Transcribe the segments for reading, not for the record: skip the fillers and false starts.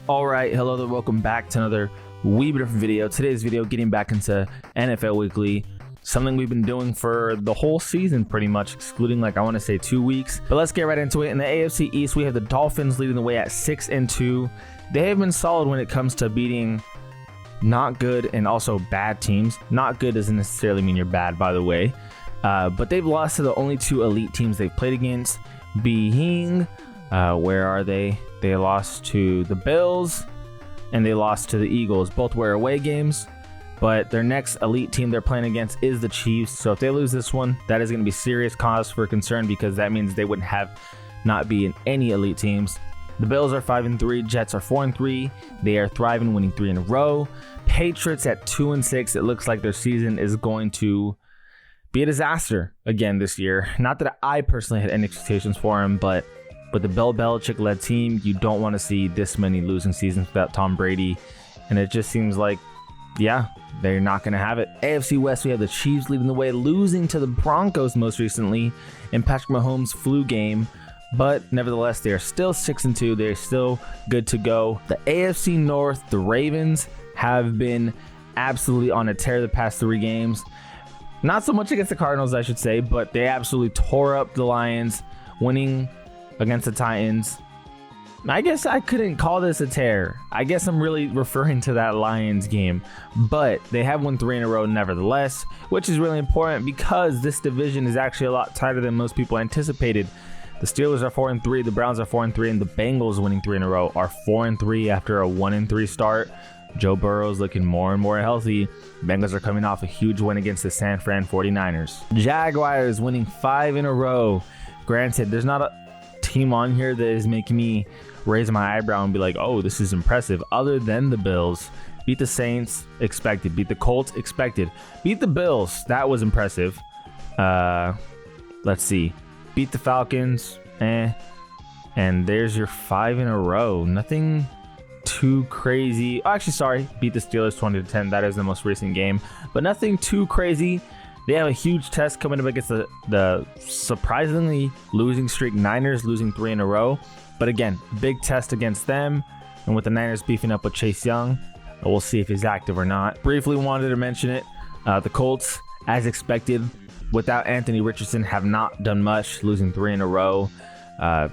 All right, hello there, welcome back to another wee bit different video. Today's video, getting back into NFL Weekly, something we've been doing for the whole season pretty much, excluding like I want to say 2 weeks. But let's get right into it. In the AFC East, we have the Dolphins leading the way at 6-2. They have been solid when it comes to beating not good and also bad teams. Not good doesn't necessarily mean you're bad, by the way. But they've lost to the only two elite teams they've played against, being, where are they? They lost to the Bills and they lost to the Eagles. Both were away games, but their next elite team they're playing against is the Chiefs. So if they lose this one, that is going to be serious cause for concern, because that means they wouldn't have not be in any elite teams. The Bills are 5-3, Jets are 4-3. They are thriving, winning 3 in a row. Patriots at 2-6. It looks like their season is going to be a disaster again this year. Not that I personally had any expectations for him, but with the Bill Belichick-led team, you don't want to see this many losing seasons without Tom Brady. And it just seems like, yeah, they're not going to have it. AFC West, we have the Chiefs leading the way, losing to the Broncos most recently in Patrick Mahomes' flu game. But nevertheless, they are still 6-2. They're still good to go. The AFC North, the Ravens have been absolutely on a tear the past 3 games. Not so much against the Cardinals, I should say, but they absolutely tore up the Lions, winning against the Titans. I guess I couldn't call this a tear. I guess I'm really referring to that Lions game, but they have won 3 in a row nevertheless, which is really important because this division is actually a lot tighter than most people anticipated. The Steelers are 4-3, the Browns are 4-3, and the Bengals, winning 3 in a row, are 4-3 after a 1-3 start. Joe Burrow is looking more and more healthy. Bengals are coming off a huge win against the San Fran 49ers. Jaguars winning 5 in a row. Granted, there's not a team on here that is making me raise my eyebrow and be like, oh, this is impressive, other than the Bills. Beat the Saints, expected. Beat the Colts, expected. Beat the Bills, that was impressive. Let's see. Beat the Falcons, and there's your 5 in a row. Nothing too crazy. Oh, actually, sorry. Beat the Steelers 20-10. That is the most recent game, but nothing too crazy. They have a huge test coming up against the surprisingly losing streak Niners, losing 3 in a row. But again, big test against them. And with the Niners beefing up with Chase Young, we'll see if he's active or not. Briefly wanted to mention it. The Colts, as expected, without Anthony Richardson, have not done much, losing 3 in a row. Not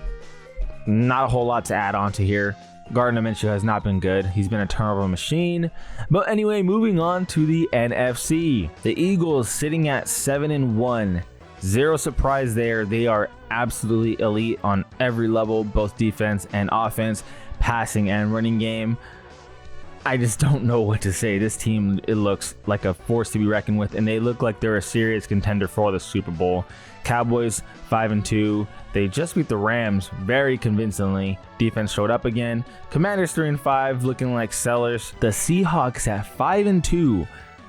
a whole lot to add on to here. Gardner Minshew has not been good. He's been a turnover machine. But anyway, moving on to the NFC. The Eagles sitting at 7-1. Zero surprise there. They are absolutely elite on every level, both defense and offense, passing and running game. I just don't know what to say. This team, it looks like a force to be reckoned with, and they look like they're a serious contender for the Super Bowl. Cowboys 5-2. They just beat the Rams very convincingly. Defense showed up again. Commanders 3-5, looking like sellers. The Seahawks at 5-2,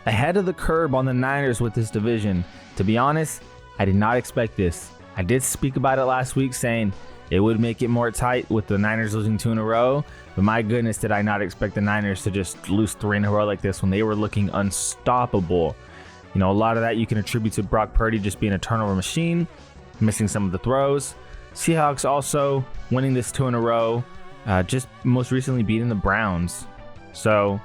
ahead of the curve on the Niners with this division. To be honest, I did not expect this. I did speak about it last week, saying it would make it more tight with the Niners losing 2 in a row. But my goodness, did I not expect the Niners to just lose 3 in a row like this when they were looking unstoppable. You know, a lot of that you can attribute to Brock Purdy just being a turnover machine, missing some of the throws. Seahawks also winning this 2 in a row, just most recently beating the Browns. So,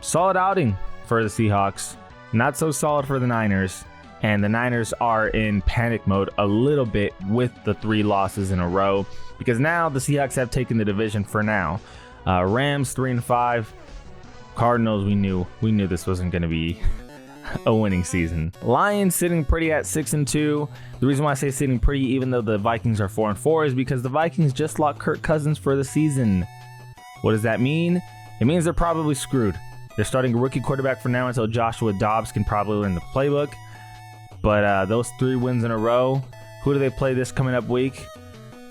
solid outing for the Seahawks. Not so solid for the Niners. And the Niners are in panic mode a little bit with the 3 losses in a row, because now the Seahawks have taken the division for now. Rams 3-5. Cardinals, we knew this wasn't going to be a winning season. Lions sitting pretty at 6-2. The reason why I say sitting pretty, even though the Vikings are 4-4, is because the Vikings just locked Kirk Cousins for the season. What does that mean? It means they're probably screwed. They're starting a rookie quarterback for now until Joshua Dobbs can probably learn the playbook. But those 3 wins in a row. Who do they play this coming up week?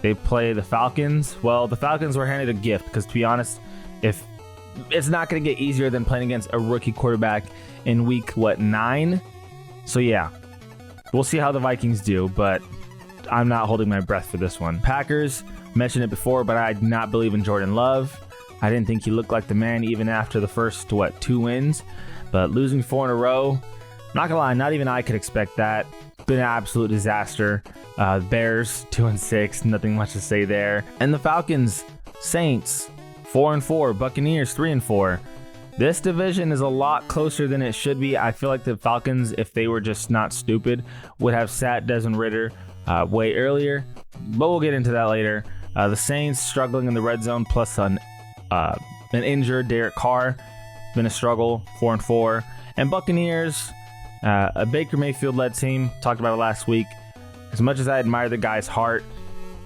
They play the Falcons. Well, the Falcons were handed a gift, because to be honest, if it's not going to get easier than playing against a rookie quarterback in week 9. So yeah, we'll see how the Vikings do, but I'm not holding my breath for this one. Packers, mentioned it before, but I do not believe in Jordan Love. I didn't think he looked like the man even after the first 2 wins, but losing 4 in a row, not gonna lie, not even I could expect that. Been an absolute disaster. Bears 2-6, nothing much to say there. And the Falcons, Saints 4-4. Buccaneers 3-4. This division is a lot closer than it should be. I feel like the Falcons, if they were just not stupid, would have sat Desmond Ridder way earlier, but we'll get into that later. The Saints struggling in the red zone, plus an injured Derek Carr, been a struggle, 4-4. And Buccaneers, a Baker Mayfield-led team, talked about it last week. As much as I admire the guy's heart,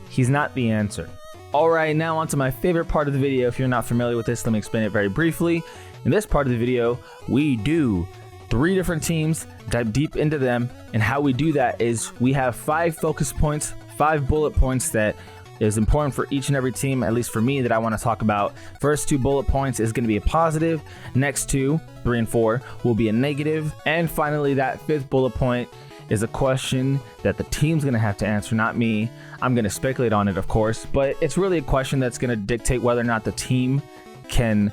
he's not the answer. All right, now on to my favorite part of the video. If you're not familiar with this, let me explain it very briefly. In this part of the video, we do 3 different teams, dive deep into them, and how we do that is we have 5 focus points, 5 bullet points that is important for each and every team, at least for me, that I want to talk about. First 2 bullet points is going to be a positive. Next 2, 3 and 4, will be a negative. And finally, that 5th bullet point is a question that the team's going to have to answer, not me. I'm going to speculate on it, of course, but it's really a question that's going to dictate whether or not the team can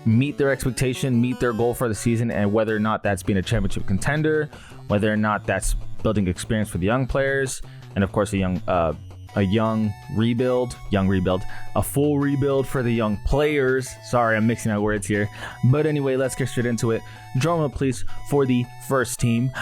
meet their expectation, meet their goal for the season, and whether or not that's being a championship contender, whether or not that's building experience for the young players, and of course a full rebuild for the young players. Sorry, I'm mixing my words here. But anyway, let's get straight into it. Drum roll, please, for the first team.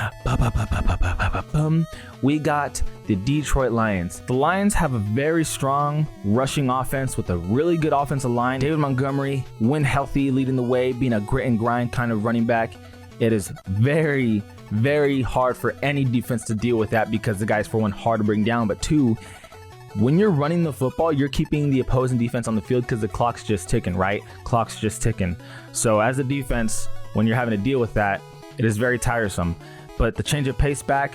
We got the Detroit Lions. The Lions have a very strong rushing offense with a really good offensive line. David Montgomery, when healthy, leading the way, being a grit and grind kind of running back. It is very, very hard for any defense to deal with that because the guy's, for one, hard to bring down, but 2, when you're running the football, you're keeping the opposing defense on the field because the clock's just ticking, right? Clock's just ticking. So as a defense, when you're having to deal with that, it is very tiresome. But the change of pace back,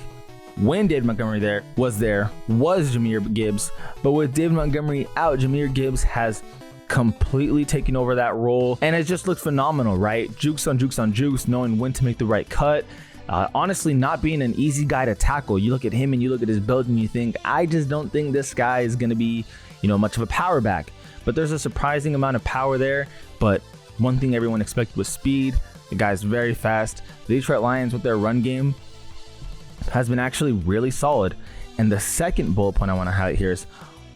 when David Montgomery was Jahmyr Gibbs. But with David Montgomery out, Jahmyr Gibbs has completely taken over that role. And it just looks phenomenal, right? Jukes on jukes on jukes, knowing when to make the right cut. Honestly, not being an easy guy to tackle. You look at him and you look at his build and you think, I just don't think this guy is going to be, much of a power back. But there's a surprising amount of power there. But one thing everyone expected was speed. The guy's very fast. The Detroit Lions with their run game has been actually really solid. And the second bullet point I want to highlight here is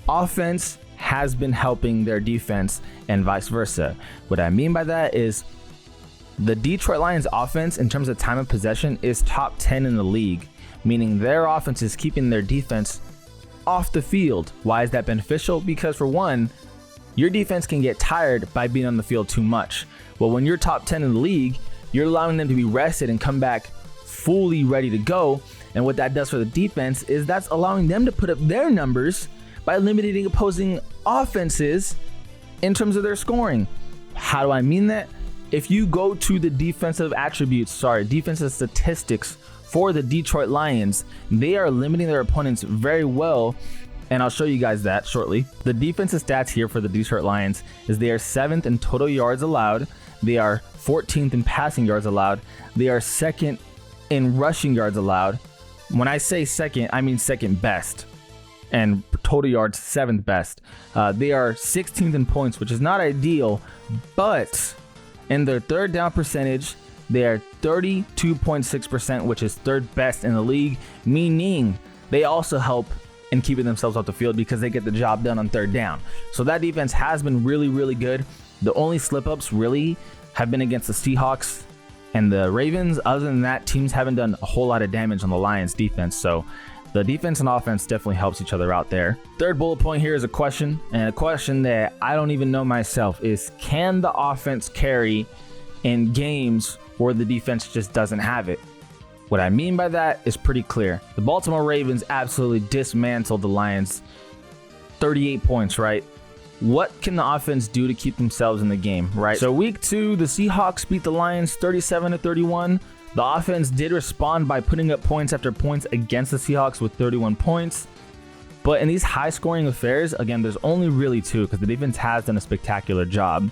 offense has been helping their defense and vice versa. What I mean by that is the Detroit Lions offense, in terms of time of possession, is top 10 in the league, meaning their offense is keeping their defense off the field. Why is that beneficial? Because for one, your defense can get tired by being on the field too much. Well, when you're top 10 in the league, you're allowing them to be rested and come back fully ready to go. And what that does for the defense is that's allowing them to put up their numbers by eliminating opposing offenses in terms of their scoring. How do I mean that? If you go to the defensive statistics for the Detroit Lions, they are limiting their opponents very well, and I'll show you guys that shortly. The defensive stats here for the Detroit Lions is they are 7th in total yards allowed, they are 14th in passing yards allowed, they are 2nd in rushing yards allowed. When I say second, I mean second best, and total yards 7th best. They are 16th in points, which is not ideal, but in their third down percentage, they are 32.6%, which is 3rd best in the league, meaning they also help in keeping themselves off the field because they get the job done on 3rd down. So that defense has been really, really good. The only slip-ups really have been against the Seahawks and the Ravens. Other than that, teams haven't done a whole lot of damage on the Lions defense. So the defense and offense definitely helps each other out there. Third bullet point here is a question, and a question that I don't even know myself is, can the offense carry in games where the defense just doesn't have it? What I mean by that is pretty clear. The Baltimore Ravens absolutely dismantled the Lions. 38 points, right? What can the offense do to keep themselves in the game, right? So week 2, the Seahawks beat the Lions 37-31. The offense did respond by putting up points after points against the Seahawks with 31 points. But in these high-scoring affairs, again, there's only really 2 because the defense has done a spectacular job.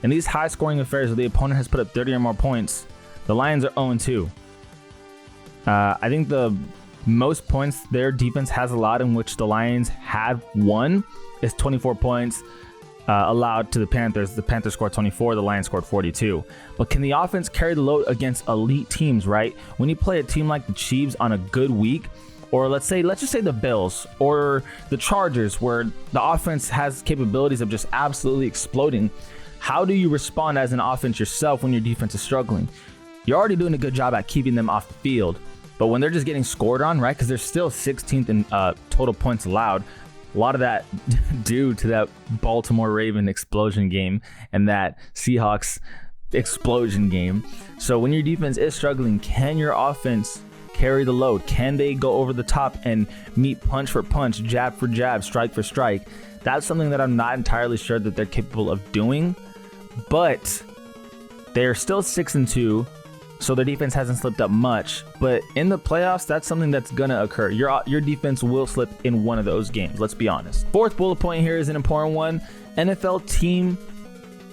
In these high-scoring affairs where the opponent has put up 30 or more points, the Lions are 0-2. I think the most points their defense has allowed in which the Lions have won is 24 points. Allowed to the Panthers. The Panthers scored 24, the Lions scored 42. But can the offense carry the load against elite teams, right? When you play a team like the Chiefs on a good week, or let's just say the Bills or the Chargers, where the offense has capabilities of just absolutely exploding, how do you respond as an offense yourself when your defense is struggling? You're already doing a good job at keeping them off the field, but when they're just getting scored on, right? Because they're still 16th in total points allowed. A lot of that due to that Baltimore Raven explosion game and that Seahawks explosion game. So when your defense is struggling, can your offense carry the load? Can they go over the top and meet punch for punch, jab for jab, strike for strike? That's something that I'm not entirely sure that they're capable of doing, but they're still 6-2. So their defense hasn't slipped up much, but in the playoffs, that's something that's gonna occur. Your defense will slip in one of those games, let's be honest. Fourth bullet point here is an important one. NFL team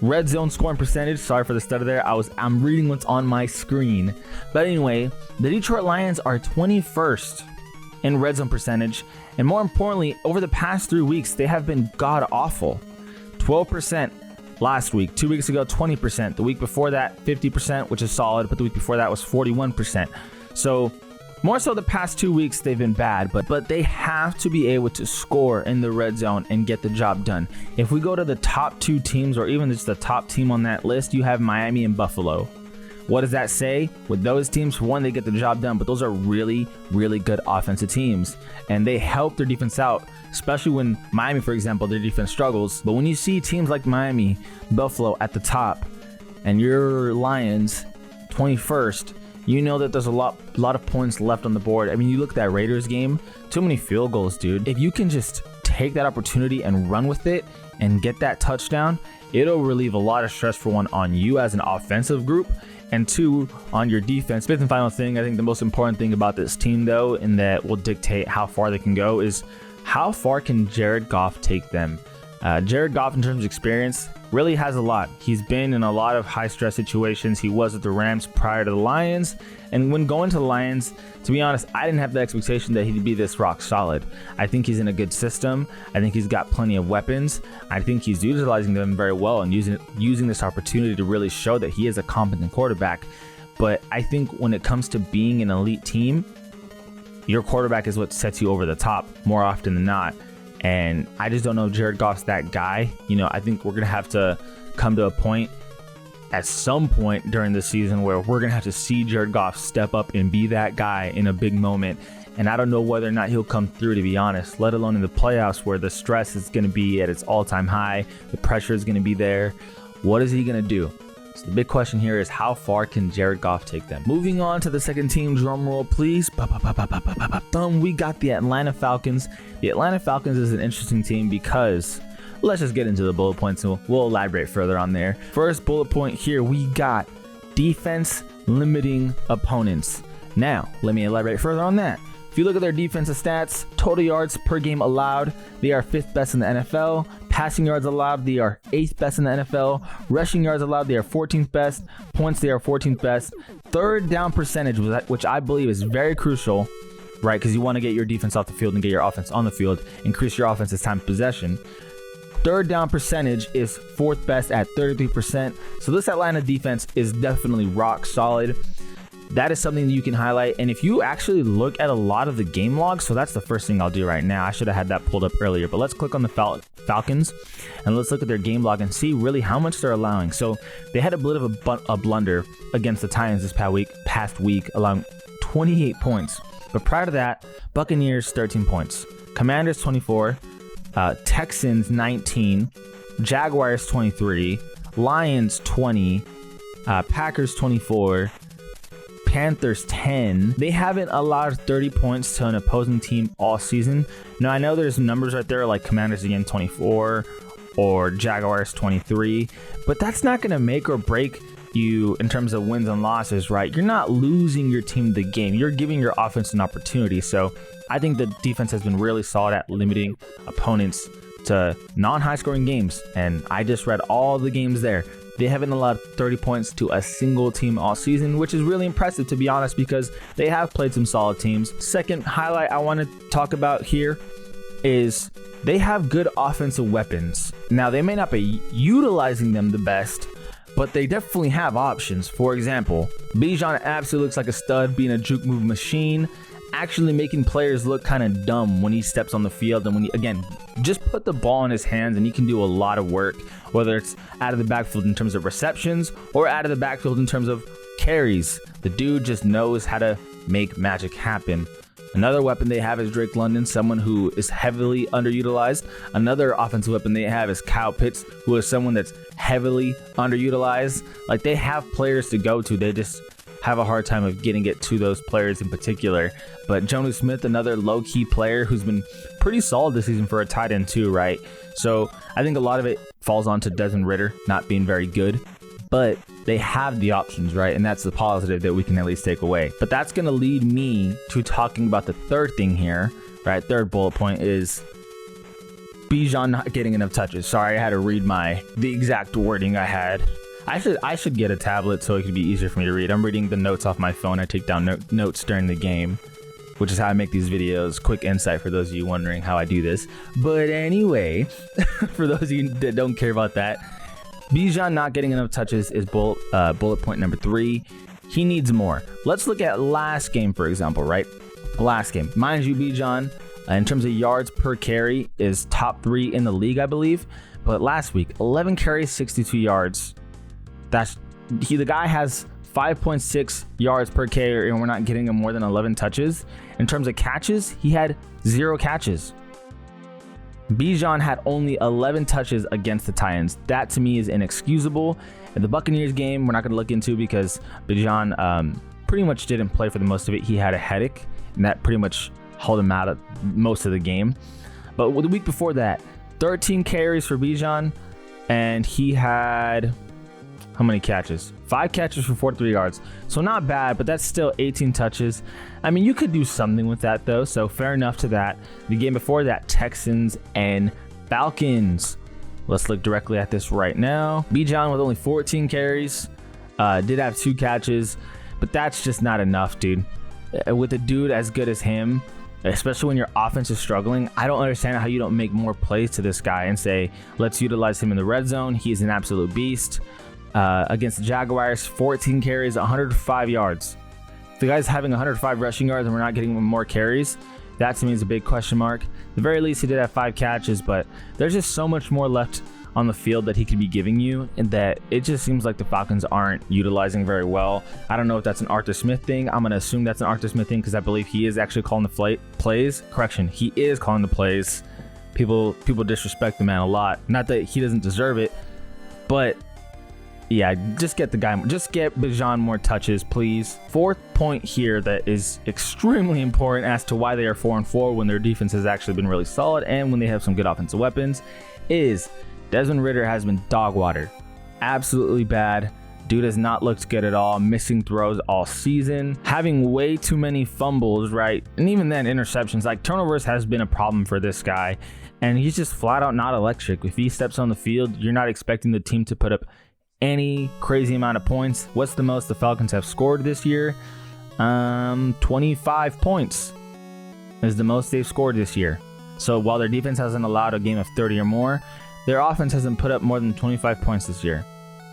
red zone scoring percentage. Sorry for the stutter there. I'm reading what's on my screen. But anyway, the Detroit Lions are 21st in red zone percentage, and more importantly, over the past 3 weeks, they have been god awful. 12% last week, 2 weeks ago 20%, the week before that 50%, which is solid, but the week before that was 41%. So more so the past 2 weeks they've been bad, but they have to be able to score in the red zone and get the job done. If we go to the top 2 teams, or even just the top team on that list, you have Miami and Buffalo. What does that say? With those teams, for one, they get the job done, but those are really, really good offensive teams, and they help their defense out, especially when Miami, for example, their defense struggles. But when you see teams like Miami, Buffalo at the top, and your Lions 21st, you know that there's a lot of points left on the board. I mean, you look at that Raiders game, too many field goals, dude. If you can just take that opportunity and run with it and get that touchdown, it'll relieve a lot of stress, for one, on you as an offensive group, and 2, on your defense. Fifth and final thing, I think the most important thing about this team, though, and that will dictate how far they can go, is how far can Jared Goff take them? Jared Goff, in terms of experience, really has a lot. He's been in a lot of high-stress situations. He was at the Rams prior to the Lions. And when going to the Lions, to be honest, I didn't have the expectation that he'd be this rock solid. I think he's in a good system. I think he's got plenty of weapons. I think he's utilizing them very well and using this opportunity to really show that he is a competent quarterback. But I think when it comes to being an elite team, your quarterback is what sets you over the top more often than not. And I just don't know if Jared Goff's that guy. You know, I think we're going to have to come to a point at some point during the season where we're going to have to see Jared Goff step up and be that guy in a big moment. And I don't know whether or not he'll come through, to be honest, let alone in the playoffs where the stress is going to be at its all-time high. The pressure is going to be there. What is he going to do? So the big question here is, how far can Jared Goff take them? Moving on to the second team, drum roll please. We got the Atlanta Falcons. The Atlanta Falcons is an interesting team because, let's just get into the bullet points and we'll elaborate further on there. First bullet point here, we got defense limiting opponents. Now, let me elaborate further on that. If you look at their defensive stats, total yards per game allowed, they are 5th best in the NFL. Passing yards allowed, they are 8th best in the NFL. Rushing yards allowed, they are 14th best. Points, they are 14th best. Third down percentage, which I believe is very crucial, right? Because you want to get your defense off the field and get your offense on the field, increase your offense's time of possession. Third down percentage is 4th best at 33%. So this Atlanta defense is definitely rock solid. That is something that you can highlight. And if you actually look at a lot of the game logs, so that's the first thing I'll do right now. I should have had that pulled up earlier, but let's click on the Falcons and let's look at their game log and see really how much they're allowing. So they had a bit of a blunder against the Titans this past week, allowing 28 points. But prior to that, Buccaneers 13 points, Commanders 24, Texans 19, Jaguars 23, Lions 20, Packers 24, Panthers 10. They haven't allowed 30 points to an opposing team all season. Now, I know there's numbers right there like Commanders again 24 or Jaguars 23, but that's not going to make or break you in terms of wins and losses, right? You're not losing your team the game. You're giving your offense an opportunity. So I think the defense has been really solid at limiting opponents to non-high scoring games. And I just read all the games there. They haven't allowed 30 points to a single team all season, which is really impressive, to be honest, because they have played some solid teams. Second highlight I want to talk about here is they have good offensive weapons. Now, they may not be utilizing them the best, but they definitely have options. For example, Bijan absolutely looks like a stud, being a juke move machine. actually making players look kind of dumb when he steps on the field. And when he, again, just put the ball in his hands and he can do a lot of work, whether it's out of the backfield in terms of receptions or out of the backfield in terms of carries. The dude just knows how to make magic happen. Another weapon they have is Drake London, someone who is heavily underutilized. Another offensive weapon they have is Kyle Pitts, who is someone that's heavily underutilized. Like, they have players to go to. They just have a hard time of getting it to those players in particular. But Jonnu Smith, another low-key player who's been pretty solid this season for a tight end too, right? So I think a lot of it falls onto Desmond Ridder not being very good. But they have the options, right? And that's the positive that we can at least take away. But that's going to lead me to talking about the third thing here, right? Third bullet point is Bijan not getting enough touches. Sorry, I had to read the exact wording I had. I should get a tablet so it could be easier for me to read. I'm reading the notes off my phone. I take down notes during the game, which is how I make these videos. Quick insight for those of you wondering how I do this. But anyway, for those of you that don't care about that, Bijan not getting enough touches is bullet point number 3. He needs more. Let's look at last game, for example, right? Last game. Mind you, Bijan, in terms of yards per carry, is top 3 in the league, I believe. But last week, 11 carries, 62 yards. The guy has 5.6 yards per carry, and we're not getting him more than 11 touches. In terms of catches, he had 0 catches. Bijan had only 11 touches against the Titans. That to me is inexcusable. In the Buccaneers game, we're not going to look into because Bijan pretty much didn't play for the most of it. He had a headache, and that pretty much held him out of most of the game. But the week before that, 13 carries for Bijan, and he had how many catches? 5 catches for 43 yards. So not bad, but that's still 18 touches. I mean, you could do something with that though, so fair enough to that. The game before that, Texans and Falcons. Let's look directly at this right now. Bijan with only 14 carries, did have 2 catches, but that's just not enough, dude. With a dude as good as him, especially when your offense is struggling, I don't understand how you don't make more plays to this guy and say, let's utilize him in the red zone. He is an absolute beast. Against the Jaguars, 14 carries, 105 yards. If the guy's having 105 rushing yards and we're not getting him more carries, that to me is a big question mark. At the very least, he did have 5 catches, but there's just so much more left on the field that he could be giving you, and that it just seems like the Falcons aren't utilizing very well. I don't know if that's an Arthur Smith thing. I'm going to assume that's an Arthur Smith thing because I believe he is actually calling the plays. Correction, he is calling the plays. People disrespect the man a lot. Not that he doesn't deserve it, but yeah, just get Bijan more touches, please. Fourth point here that is extremely important as to why they are 4-4 when their defense has actually been really solid and when they have some good offensive weapons is Desmond Ridder has been dog water. Absolutely bad. Dude has not looked good at all. Missing throws all season. Having way too many fumbles, right? And even then, interceptions. Like, turnovers has been a problem for this guy. And he's just flat out not electric. If he steps on the field, you're not expecting the team to put up any crazy amount of points. What's the most the Falcons have scored this year? 25 points is the most they've scored this year. So while their defense hasn't allowed a game of 30 or more, their offense hasn't put up more than 25 points this year,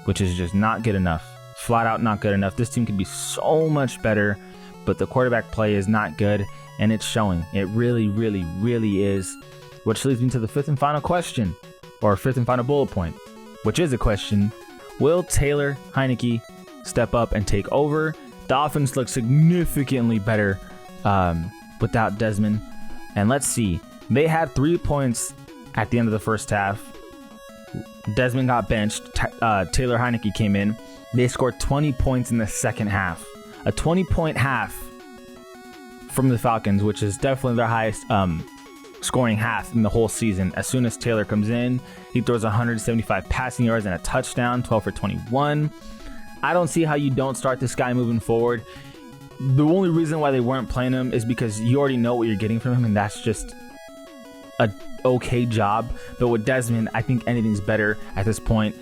which is just not good enough. Flat out not good enough. This team could be so much better, but the quarterback play is not good, and it's showing. It really, really, really is. Which leads me to the fifth and final question, or fifth and final bullet point, which is a question. Will Taylor Heinicke step up and take over? The offense looks significantly better without Desmond. And let's see. They had 3 points at the end of the first half. Desmond got benched. Taylor Heinicke came in. They scored 20 points in the second half. A 20-point half from the Falcons, which is definitely their highest scoring half in the whole season. As soon as Taylor comes in, he throws 175 passing yards and a touchdown, 12 for 21. I don't see how you don't start this guy moving forward. The only reason why they weren't playing him is because you already know what you're getting from him, and that's just a okay job. But with Desmond, I think anything's better at this point.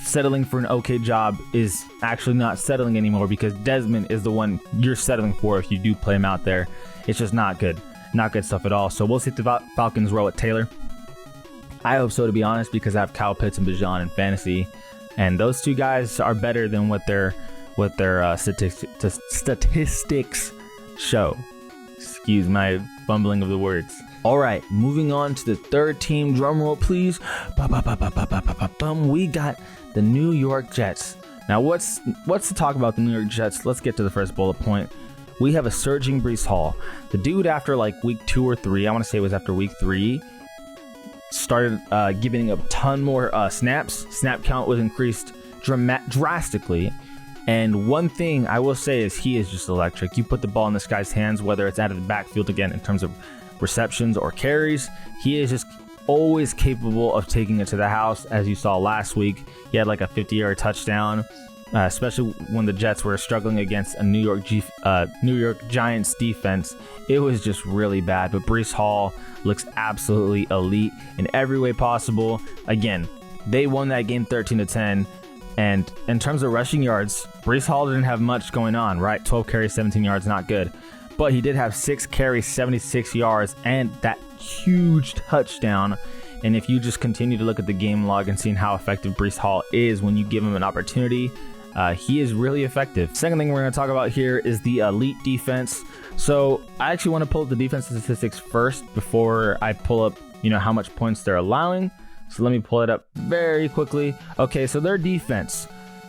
Settling for an okay job is actually not settling anymore, because Desmond is the one you're settling for if you do play him out there. It's just not good. Not good stuff at all. So we'll see if the Falcons roll with Taylor. I hope so, to be honest, because I have Kyle Pitts and Bijan in fantasy, and those two guys are better than what their statistics show. Excuse my fumbling of the words. All right, moving on to the third team. Drum roll, please. We got the New York Jets. Now, what's to talk about the New York Jets? Let's get to the first bullet point. We have a surging Breece Hall. The dude, after like week 2 or 3, I want to say it was after week 3, started giving up a ton more snaps. Snap count was increased drastically. And one thing I will say is he is just electric. You put the ball in this guy's hands, whether it's out of the backfield again in terms of receptions or carries, he is just always capable of taking it to the house. As you saw last week, he had like a 50-yard touchdown, especially when the Jets were struggling against a New York Giants defense. It was just really bad, but Breece Hall looks absolutely elite in every way possible. Again, they won that game 13-10. And in terms of rushing yards, Breece Hall didn't have much going on, right? 12 carries, 17 yards, not good. But he did have 6 carries, 76 yards, and that huge touchdown. And if you just continue to look at the game log and seeing how effective Breece Hall is when you give him an opportunity, he is really effective. Second thing we're going to talk about here is the elite defense. So I actually want to pull up the defensive statistics first before I pull up, how much points they're allowing. So let me pull it up very quickly. Okay, so their defense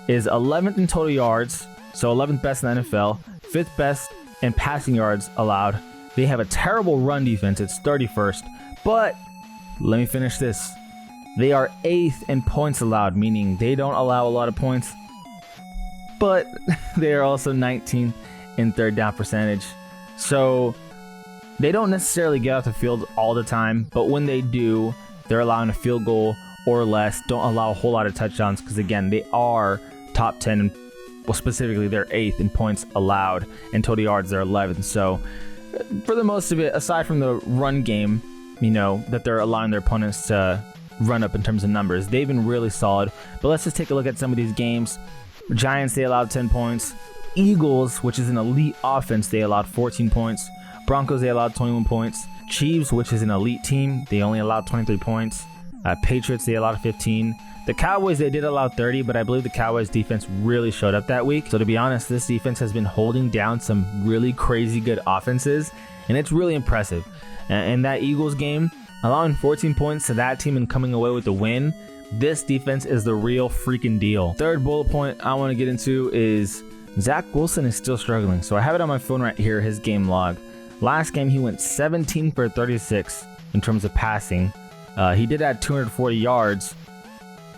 is 11th in total yards, so 11th best in the NFL, 5th best in passing yards allowed. They have a terrible run defense, it's 31st, but let me finish this. They are 8th in points allowed, meaning they don't allow a lot of points, but they are also 19th in third down percentage. So they don't necessarily get off the field all the time, but when they do, they're allowing a field goal or less. Don't allow a whole lot of touchdowns because, again, they are top 10. Well, specifically, they're 8th in points allowed. In total yards, they're 11th. So, for the most of it, aside from the run game, that they're allowing their opponents to run up in terms of numbers, they've been really solid. But let's just take a look at some of these games. Giants, they allowed 10 points. Eagles, which is an elite offense, they allowed 14 points. Broncos, they allowed 21 points. Chiefs, which is an elite team, they only allowed 23 points. Patriots, they allowed 15. The Cowboys, they did allow 30, but I believe the Cowboys defense really showed up that week. So to be honest, this defense has been holding down some really crazy good offenses, and it's really impressive. In that Eagles game, allowing 14 points to that team and coming away with the win, this defense is the real freaking deal. Third bullet point I want to get into is Zach Wilson is still struggling. So I have it on my phone right here, his game log. Last game, he went 17 for 36 in terms of passing. He did add 240 yards,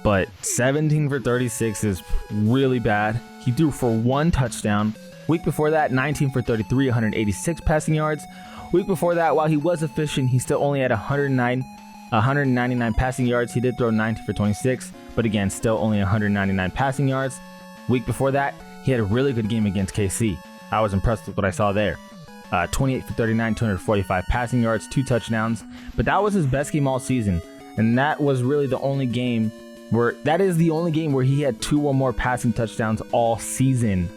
but 17 for 36 is really bad. He threw for 1 touchdown. Week before that, 19 for 33, 186 passing yards. Week before that, while he was efficient, he still only had 199 passing yards. He did throw 19 for 26, but again, still only 199 passing yards. Week before that, he had a really good game against KC. I was impressed with what I saw there. 28 for 39, 245 passing yards, 2 touchdowns. But that was his best game all season. And that was really the only game where he had 2 or more passing touchdowns all season.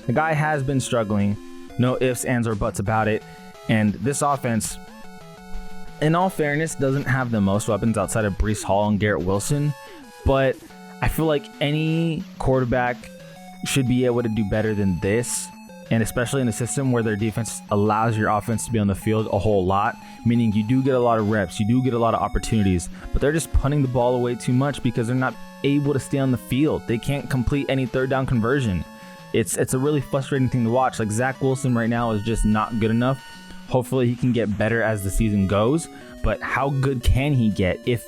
The guy has been struggling. No ifs, ands, or buts about it. And this offense, in all fairness, doesn't have the most weapons outside of Breece Hall and Garrett Wilson. But I feel like any quarterback should be able to do better than this. And especially in a system where their defense allows your offense to be on the field a whole lot, meaning you do get a lot of reps, you do get a lot of opportunities, but they're just punting the ball away too much because they're not able to stay on the field. They can't complete any third down conversion. It's a really frustrating thing to watch. Like Zach Wilson right now is just not good enough. Hopefully he can get better as the season goes, but how good can he get, if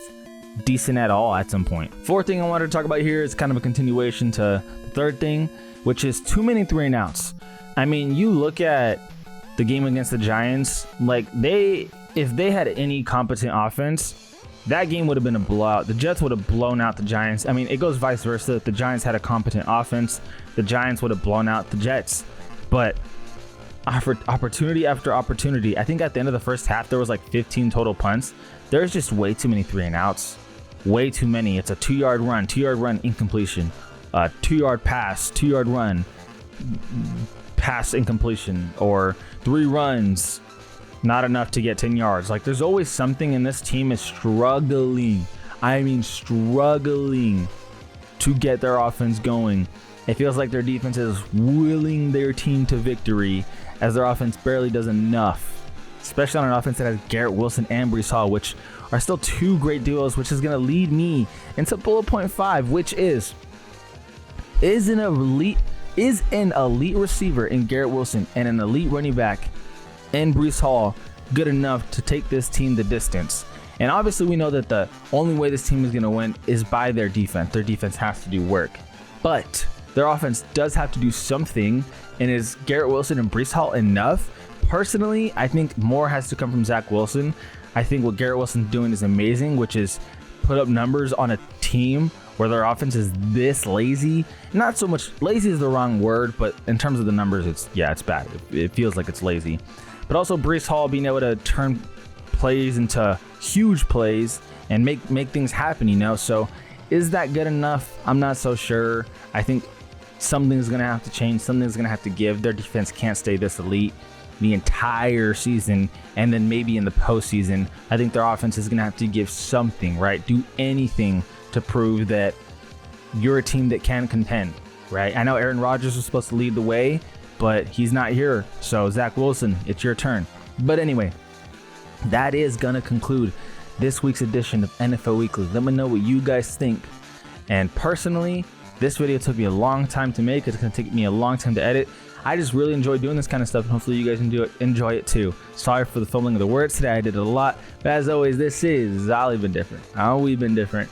decent at all, at some point? Fourth thing I wanted to talk about here is kind of a continuation to the third thing, which is too many 3-and-outs. I mean, you look at the game against the Giants, like if they had any competent offense, that game would have been a blowout. The Jets would have blown out the Giants. I mean, it goes vice versa. If the Giants had a competent offense, the Giants would have blown out the Jets. But opportunity after opportunity, I think at the end of the first half, there was like 15 total punts. There's just way too many 3-and-outs. Way too many. It's a 2-yard run, 2-yard run, incompletion. 2-yard pass, 2-yard run, pass incompletion, or 3 runs, not enough to get 10 yards. Like, there's always something, and this team is struggling. I mean, struggling to get their offense going. It feels like their defense is willing their team to victory, as their offense barely does enough, especially on an offense that has Garrett Wilson and Breece Hall, which are still two great duos, which is going to lead me into bullet point 5, which is an elite receiver in Garrett Wilson and an elite running back in Breece Hall good enough to take this team the distance? And obviously we know that the only way this team is going to win is by their defense. Their defense has to do work, but their offense does have to do something. And is Garrett Wilson and Breece Hall enough? Personally, I think more has to come from Zach Wilson. I think what Garrett Wilson's doing is amazing, which is put up numbers on a team where their offense is this lazy. Not so much lazy is the wrong word, but in terms of the numbers, it's bad. It feels like it's lazy. But also Breece Hall being able to turn plays into huge plays and make things happen, you know? So is that good enough? I'm not so sure. I think something's going to have to change. Something's going to have to give. Their defense can't stay this elite the entire season, and then maybe in the postseason, I think their offense is going to have to give something, right? Do anything to prove that you're a team that can contend, right? I know Aaron Rodgers was supposed to lead the way, but he's not here. So Zach Wilson, it's your turn. But anyway, that is going to conclude this week's edition of NFL Weekly. Let me know what you guys think. And personally, this video took me a long time to make. It's going to take me a long time to edit. I just really enjoy doing this kind of stuff, and hopefully you guys enjoy it too. Sorry for the fumbling of the words today. I did it a lot. But as always, this is We've Been Different. We've been different.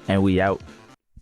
And we out.